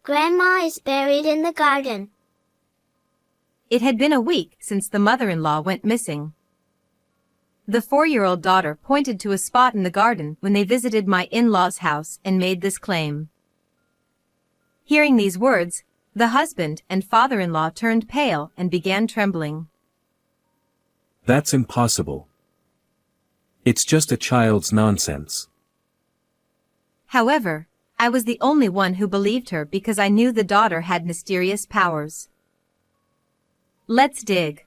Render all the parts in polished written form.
Grandma is buried in the garden. It had been a week since the mother-in-law went missing. The 4-year-old daughter pointed to a spot in the garden when they visited my in-laws' house and made this claim. Hearing these words, the husband and father-in-law turned pale and began trembling. That's impossible. It's just a child's nonsense. However, I was the only one who believed her because I knew the daughter had mysterious powers. Let's dig.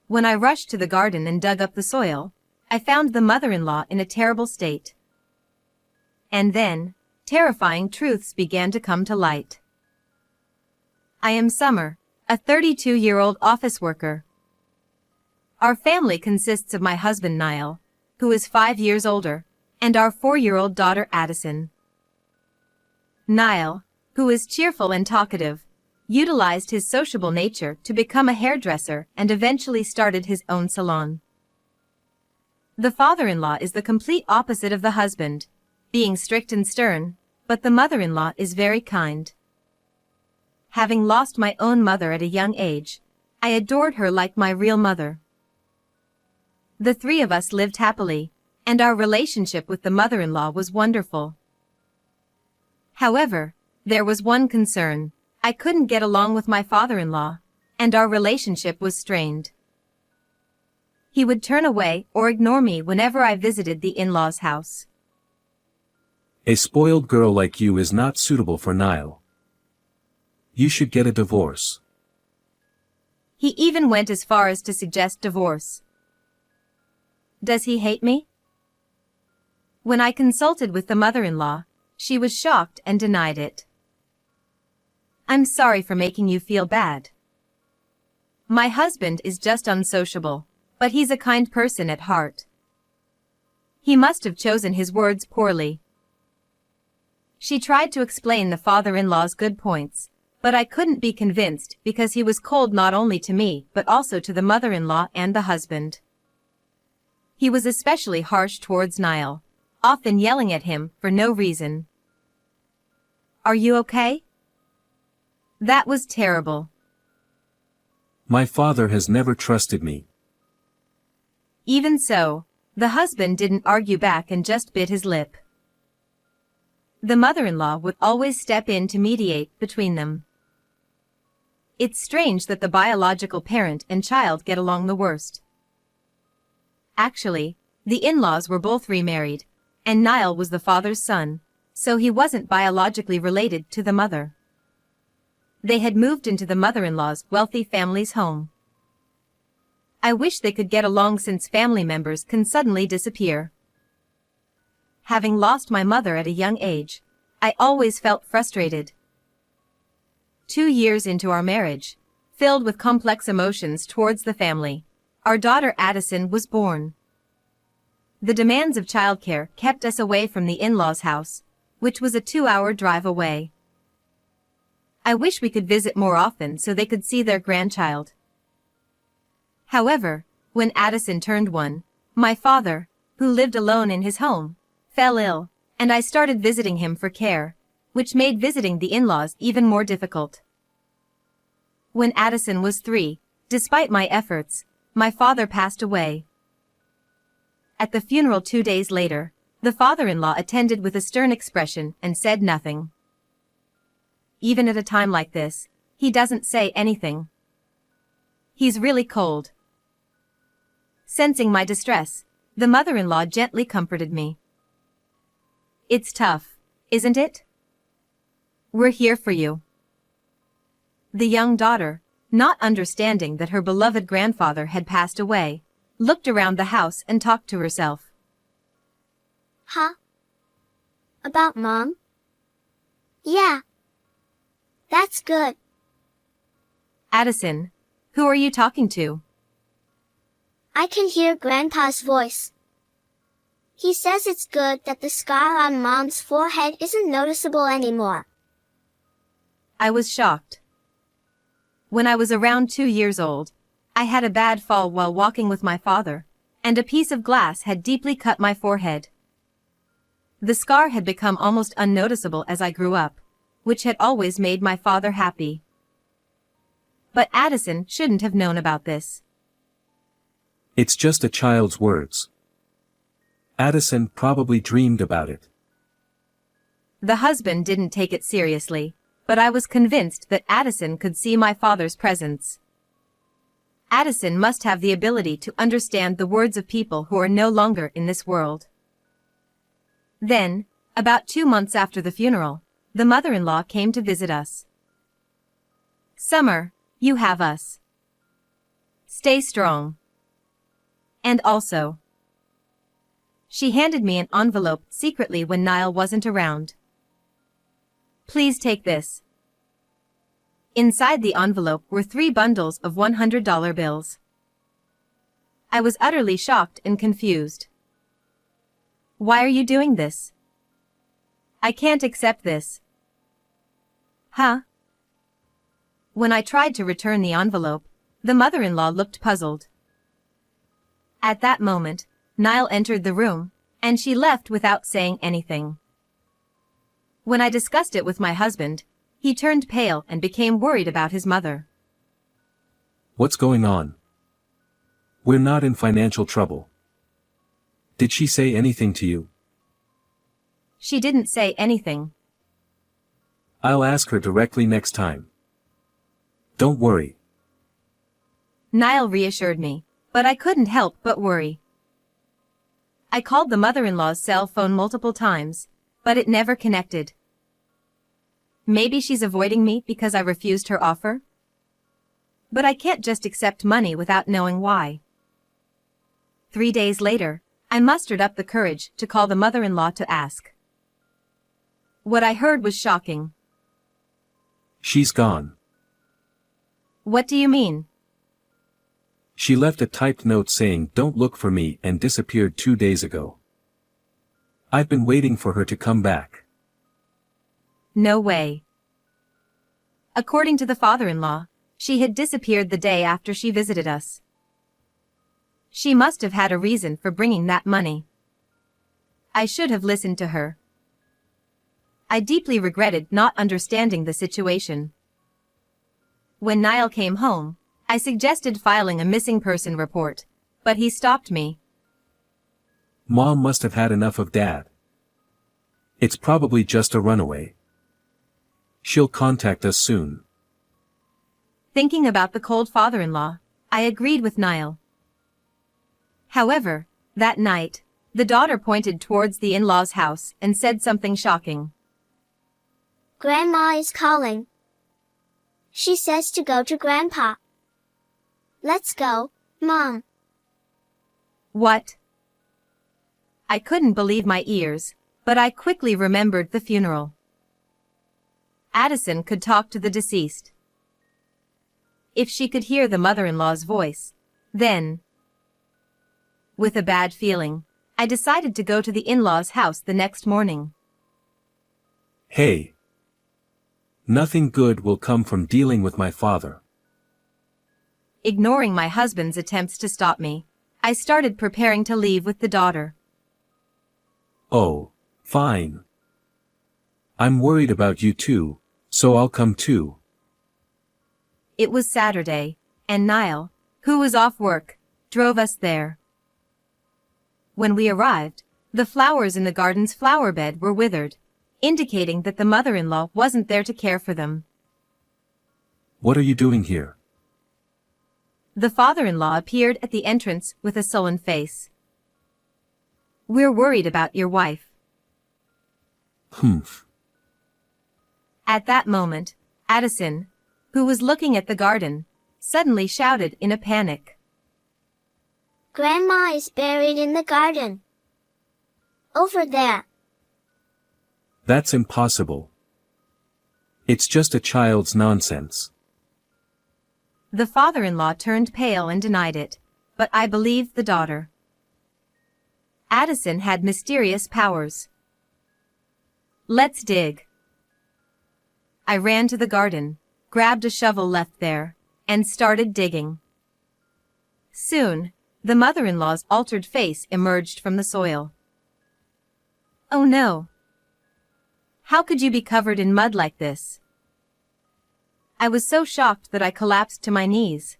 When I rushed to the garden and dug up the soil, I found the mother-in-law in a terrible state. And then, terrifying truths began to come to light. I am Summer, a 32-year-old office worker. Our family consists of my husband Niall, who is 5 years older, and our 4-year-old daughter Addison. Niall, who is cheerful and talkative, utilized his sociable nature to become a hairdresser and eventually started his own salon. The father-in-law is the complete opposite of the husband, being strict and stern, but the mother-in-law is very kind. Having lost my own mother at a young age, I adored her like my real mother. The 3 of us lived happily, and our relationship with the mother-in-law was wonderful. However, there was one concern. I couldn't get along with my father-in-law, and our relationship was strained. He would turn away or ignore me whenever I visited the in-laws' house. A spoiled girl like you is not suitable for Niall. You should get a divorce. He even went as far as to suggest divorce. Does he hate me? When I consulted with the mother-in-law, she was shocked and denied it. I'm sorry for making you feel bad. My husband is just unsociable, but he's a kind person at heart. He must have chosen his words poorly. She tried to explain the father-in-law's good points, but I couldn't be convinced because he was cold not only to me but also to the mother-in-law and the husband. He was especially harsh towards Niall, often yelling at him for no reason. Are you okay? That was terrible. My father has never trusted me. Even so, the husband didn't argue back and just bit his lip. The mother-in-law would always step in to mediate between them. It's strange that the biological parent and child get along the worst. Actually, the in-laws were both remarried, and Niall was the father's son, so he wasn't biologically related to the mother. They had moved into the mother-in-law's wealthy family's home. I wish they could get along since family members can suddenly disappear. Having lost my mother at a young age, I always felt frustrated. 2 years into our marriage, filled with complex emotions towards the family, our daughter Addison was born. The demands of childcare kept us away from the in-laws' house, which was a 2-hour drive away. I wish we could visit more often so they could see their grandchild. However, when Addison turned 1, my father, who lived alone in his home, fell ill, and I started visiting him for care, which made visiting the in-laws even more difficult. When Addison was 3, despite my efforts, my father passed away. At the funeral 2 days later, the father-in-law attended with a stern expression and said nothing. Even at a time like this, he doesn't say anything. He's really cold. Sensing my distress, the mother-in-law gently comforted me. It's tough, isn't it? We're here for you. The young daughter, not understanding that her beloved grandfather had passed away, looked around the house and talked to herself. Huh? About Mom? Yeah. That's good. Addison, who are you talking to? I can hear Grandpa's voice. He says it's good that the scar on Mom's forehead isn't noticeable anymore. I was shocked. When I was around 2 years old, I had a bad fall while walking with my father, and a piece of glass had deeply cut my forehead. The scar had become almost unnoticeable as I grew up, which had always made my father happy. But Addison shouldn't have known about this. It's just a child's words. Addison probably dreamed about it. The husband didn't take it seriously, but I was convinced that Addison could see my father's presence. Addison must have the ability to understand the words of people who are no longer in this world. Then, about 2 months after the funeral, the mother-in-law came to visit us. "Summer, you have us. Stay strong. And also," she handed me an envelope secretly when Niall wasn't around. "Please take this." Inside the envelope were 3 bundles of $100 bills. I was utterly shocked and confused. "Why are you doing this? I can't accept this." "Huh?" When I tried to return the envelope, the mother-in-law looked puzzled. At that moment, Niall entered the room, and she left without saying anything. When I discussed it with my husband, he turned pale and became worried about his mother. What's going on? We're not in financial trouble. Did she say anything to you? She didn't say anything. I'll ask her directly next time. Don't worry. Niall reassured me, but I couldn't help but worry. I called the mother-in-law's cell phone multiple times, but it never connected. Maybe she's avoiding me because I refused her offer? But I can't just accept money without knowing why. 3 days later, I mustered up the courage to call the mother-in-law to ask. What I heard was shocking. She's gone. What do you mean? She left a typed note saying "Don't look for me" and disappeared 2 days ago. I've been waiting for her to come back. No way. According to the father-in-law, she had disappeared the day after she visited us. She must have had a reason for bringing that money. I should have listened to her. I deeply regretted not understanding the situation. When Niall came home, I suggested filing a missing person report, but he stopped me. Mom must have had enough of Dad. It's probably just a runaway. She'll contact us soon. Thinking about the cold father-in-law, I agreed with Niall. However, that night, the daughter pointed towards the in-laws' house and said something shocking. Grandma is calling. She says to go to Grandpa. Let's go, Mom. What? I couldn't believe my ears, but I quickly remembered the funeral. Addison could talk to the deceased. If she could hear the mother-in-law's voice, then... With a bad feeling, I decided to go to the in-laws' house the next morning. Hey. Nothing good will come from dealing with my father. Ignoring my husband's attempts to stop me, I started preparing to leave with the daughter. Oh, fine. I'm worried about you too, so I'll come too. It was Saturday, and Niall, who was off work, drove us there. When we arrived, the flowers in the garden's flower bed were withered, indicating that the mother-in-law wasn't there to care for them. What are you doing here? The father-in-law appeared at the entrance with a sullen face. We're worried about your wife. Humph. At that moment, Addison, who was looking at the garden, suddenly shouted in a panic. Grandma is buried in the garden. Over there. That's impossible. It's just a child's nonsense. The father-in-law turned pale and denied it, but I believed the daughter. Addison had mysterious powers. Let's dig. I ran to the garden, grabbed a shovel left there, and started digging. Soon, the mother-in-law's altered face emerged from the soil. Oh no! How could you be covered in mud like this? I was so shocked that I collapsed to my knees.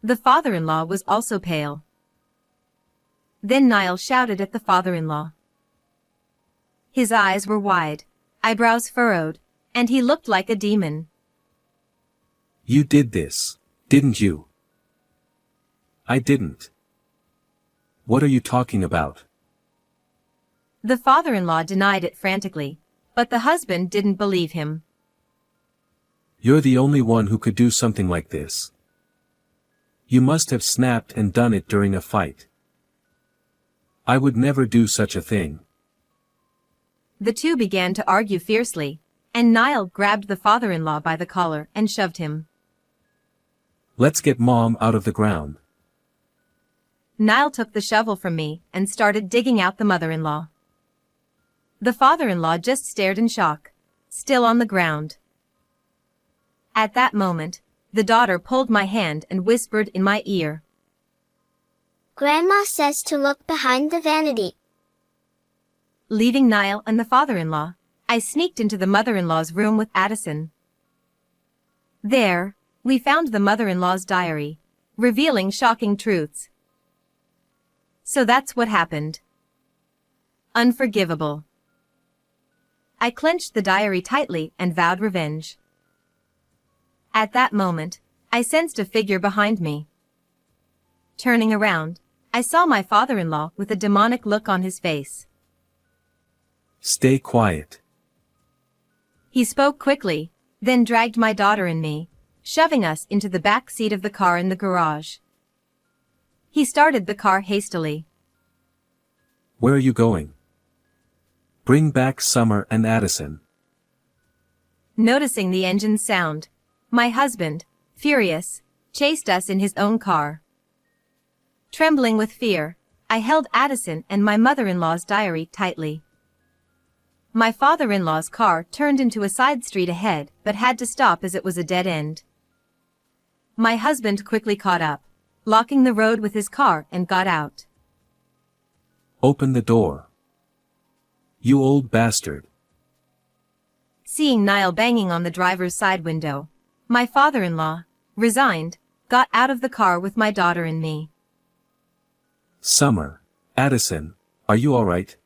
The father-in-law was also pale. Then Niall shouted at the father-in-law. His eyes were wide, eyebrows furrowed, and he looked like a demon. You did this, didn't you? I didn't. What are you talking about? The father-in-law denied it frantically, but the husband didn't believe him. You're the only one who could do something like this. You must have snapped and done it during a fight. I would never do such a thing. The two began to argue fiercely, and Niall grabbed the father-in-law by the collar and shoved him. Let's get Mom out of the ground. Niall took the shovel from me and started digging out the mother-in-law. The father-in-law just stared in shock, still on the ground. At that moment, the daughter pulled my hand and whispered in my ear. Grandma says to look behind the vanity. Leaving Niall and the father-in-law, I sneaked into the mother-in-law's room with Addison. There, we found the mother-in-law's diary, revealing shocking truths. So that's what happened. Unforgivable. I clenched the diary tightly and vowed revenge. At that moment, I sensed a figure behind me. Turning around, I saw my father-in-law with a demonic look on his face. Stay quiet. He spoke quickly, then dragged my daughter and me, shoving us into the back seat of the car in the garage. He started the car hastily. Where are you going? Bring back Summer and Addison. Noticing the engine's sound, my husband, furious, chased us in his own car. Trembling with fear, I held Addison and my mother-in-law's diary tightly. My father-in-law's car turned into a side street ahead but had to stop as it was a dead end. My husband quickly caught up, blocking the road with his car and got out. Open the door. You old bastard. Seeing Niall banging on the driver's side window, my father-in-law, resigned, got out of the car with my daughter and me. Summer, Addison, are you all right?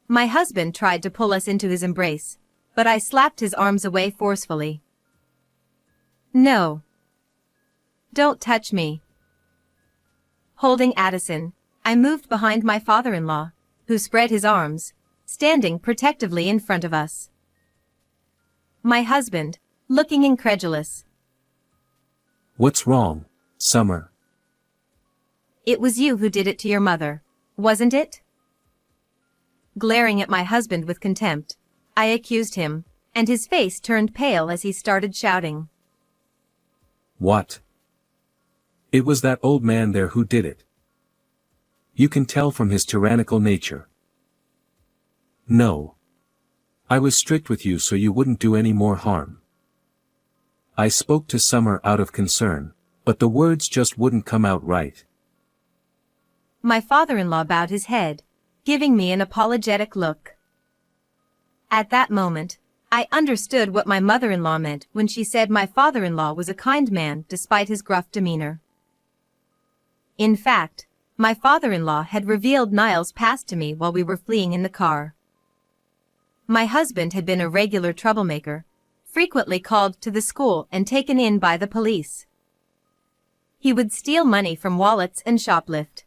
My husband tried to pull us into his embrace, but I slapped his arms away forcefully. No. Don't touch me. Holding Addison, I moved behind my father-in-law, who spread his arms, standing protectively in front of us. My husband, looking incredulous. What's wrong, Summer? It was you who did it to your mother, wasn't it? Glaring at my husband with contempt, I accused him, and his face turned pale as he started shouting. What? It was that old man there who did it. You can tell from his tyrannical nature. No. I was strict with you so you wouldn't do any more harm. I spoke to Summer out of concern, but the words just wouldn't come out right. My father-in-law bowed his head, giving me an apologetic look. At that moment, I understood what my mother-in-law meant when she said my father-in-law was a kind man despite his gruff demeanor. In fact, my father-in-law had revealed Niall's past to me while we were fleeing in the car. My husband had been a regular troublemaker, frequently called to the school and taken in by the police. He would steal money from wallets and shoplift.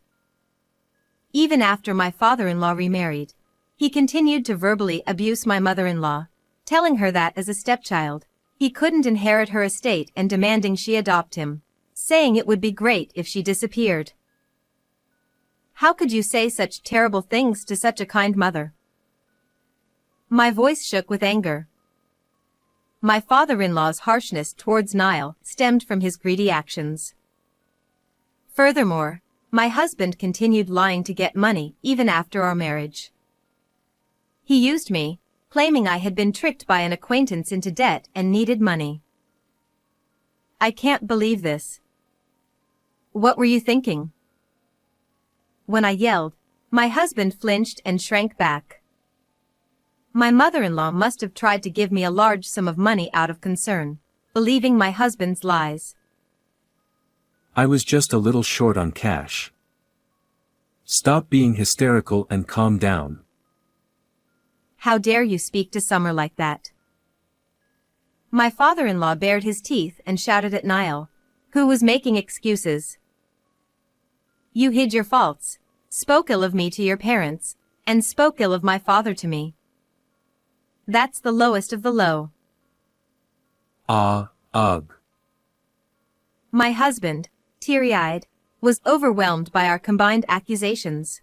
Even after my father-in-law remarried, he continued to verbally abuse my mother-in-law, telling her that as a stepchild, he couldn't inherit her estate and demanding she adopt him, saying it would be great if she disappeared. How could you say such terrible things to such a kind mother? My voice shook with anger. My father-in-law's harshness towards Niall stemmed from his greedy actions. Furthermore, my husband continued lying to get money even after our marriage. He used me, claiming I had been tricked by an acquaintance into debt and needed money. I can't believe this. What were you thinking? When I yelled, my husband flinched and shrank back. My mother-in-law must have tried to give me a large sum of money out of concern, believing my husband's lies. I was just a little short on cash. Stop being hysterical and calm down. How dare you speak to Summer like that? My father-in-law bared his teeth and shouted at Niall, who was making excuses. You hid your faults, spoke ill of me to your parents, and spoke ill of my father to me. That's the lowest of the low. Ugh. My husband, teary-eyed, was overwhelmed by our combined accusations.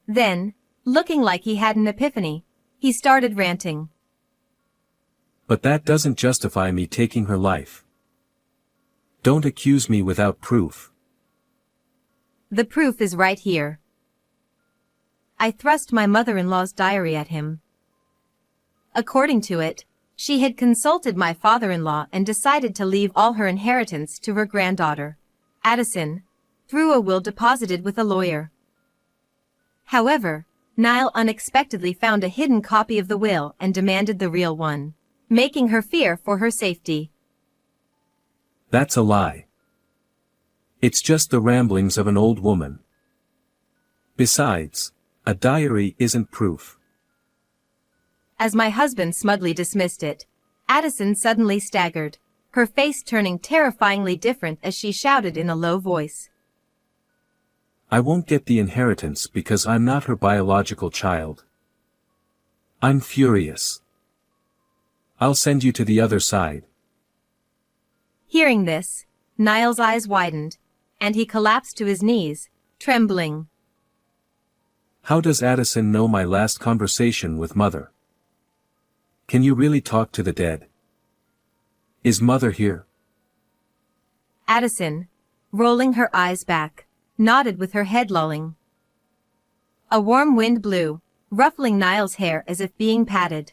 Then, looking like he had an epiphany, he started ranting. But that doesn't justify me taking her life. Don't accuse me without proof. The proof is right here. I thrust my mother-in-law's diary at him. According to it, she had consulted my father-in-law and decided to leave all her inheritance to her granddaughter, Addison, through a will deposited with a lawyer. However, Niall unexpectedly found a hidden copy of the will and demanded the real one, making her fear for her safety. That's a lie. It's just the ramblings of an old woman. Besides, a diary isn't proof. As my husband smugly dismissed it, Addison suddenly staggered, her face turning terrifyingly different as she shouted in a low voice. I won't get the inheritance because I'm not her biological child. I'm furious. I'll send you to the other side. Hearing this, Niall's eyes widened, and he collapsed to his knees, trembling. How does Addison know my last conversation with Mother? Can you really talk to the dead? Is Mother here? Addison, rolling her eyes back, nodded with her head lolling. A warm wind blew, ruffling Niall's hair as if being patted.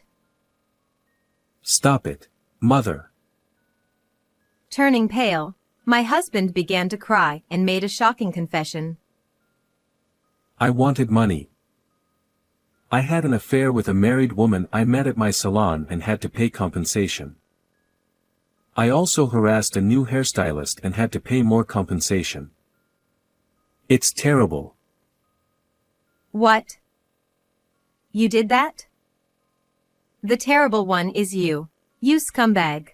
Stop it, Mother. Turning pale, my husband began to cry and made a shocking confession. I wanted money. I had an affair with a married woman I met at my salon and had to pay compensation. I also harassed a new hairstylist and had to pay more compensation. It's terrible. What? You did that? The terrible one is you scumbag.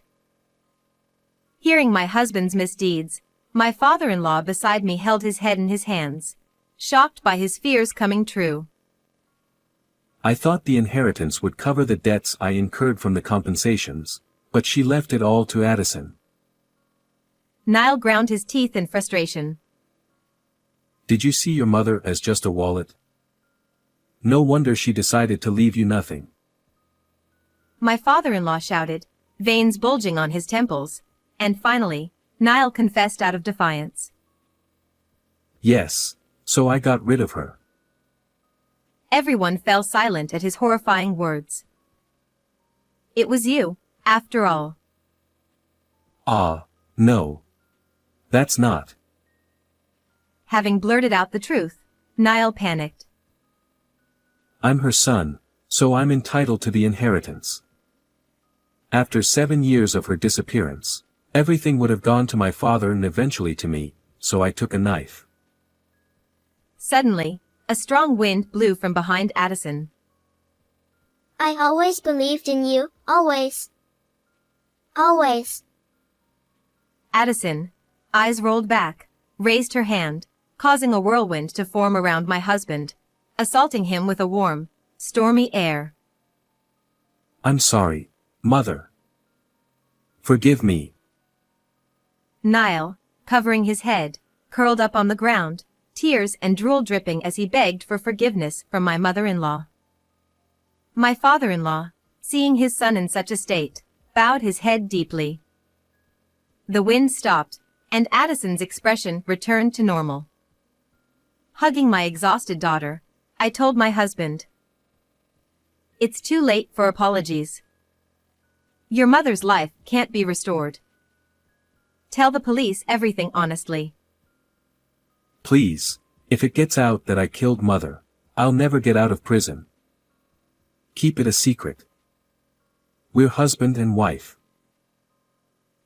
Hearing my husband's misdeeds, my father-in-law beside me held his head in his hands, shocked by his fears coming true. I thought the inheritance would cover the debts I incurred from the compensations, but she left it all to Addison. Niall ground his teeth in frustration. Did you see your mother as just a wallet? No wonder she decided to leave you nothing. My father-in-law shouted, veins bulging on his temples, and finally, Niall confessed out of defiance. Yes, so I got rid of her. Everyone fell silent at his horrifying words. It was you, after all. No. That's not. Having blurted out the truth, Niall panicked. I'm her son, so I'm entitled to the inheritance. After 7 years of her disappearance, everything would have gone to my father and eventually to me, so I took a knife. Suddenly, a strong wind blew from behind Addison. I always believed in you, always. Always. Addison, eyes rolled back, raised her hand, causing a whirlwind to form around my husband, assaulting him with a warm, stormy air. I'm sorry, Mother. Forgive me. Niall, covering his head, curled up on the ground, tears and drool dripping as he begged for forgiveness from my mother-in-law. My father-in-law, seeing his son in such a state, bowed his head deeply. The wind stopped, and Addison's expression returned to normal. Hugging my exhausted daughter, I told my husband, "It's too late for apologies. Your mother's life can't be restored. Tell the police everything honestly." Please, if it gets out that I killed Mother, I'll never get out of prison. Keep it a secret. We're husband and wife.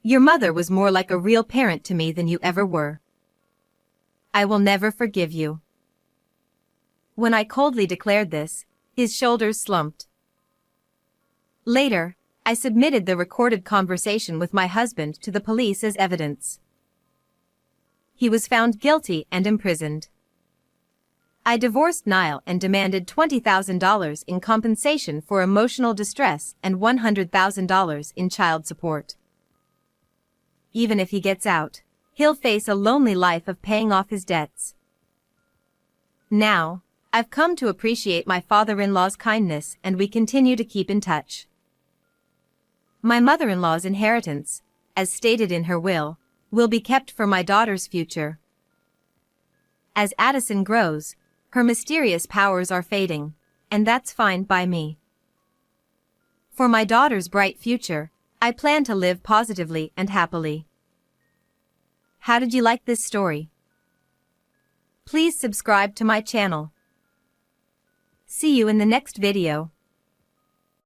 Your mother was more like a real parent to me than you ever were. I will never forgive you. When I coldly declared this, his shoulders slumped. Later, I submitted the recorded conversation with my husband to the police as evidence. He was found guilty and imprisoned. I divorced Niall and demanded $20,000 in compensation for emotional distress and $100,000 in child support. Even if he gets out, he'll face a lonely life of paying off his debts. Now, I've come to appreciate my father-in-law's kindness and we continue to keep in touch. My mother-in-law's inheritance, as stated in her will be kept for my daughter's future. As Addison grows, her mysterious powers are fading, and that's fine by me. For my daughter's bright future, I plan to live positively and happily. How did you like this story? Please subscribe to my channel. See you in the next video.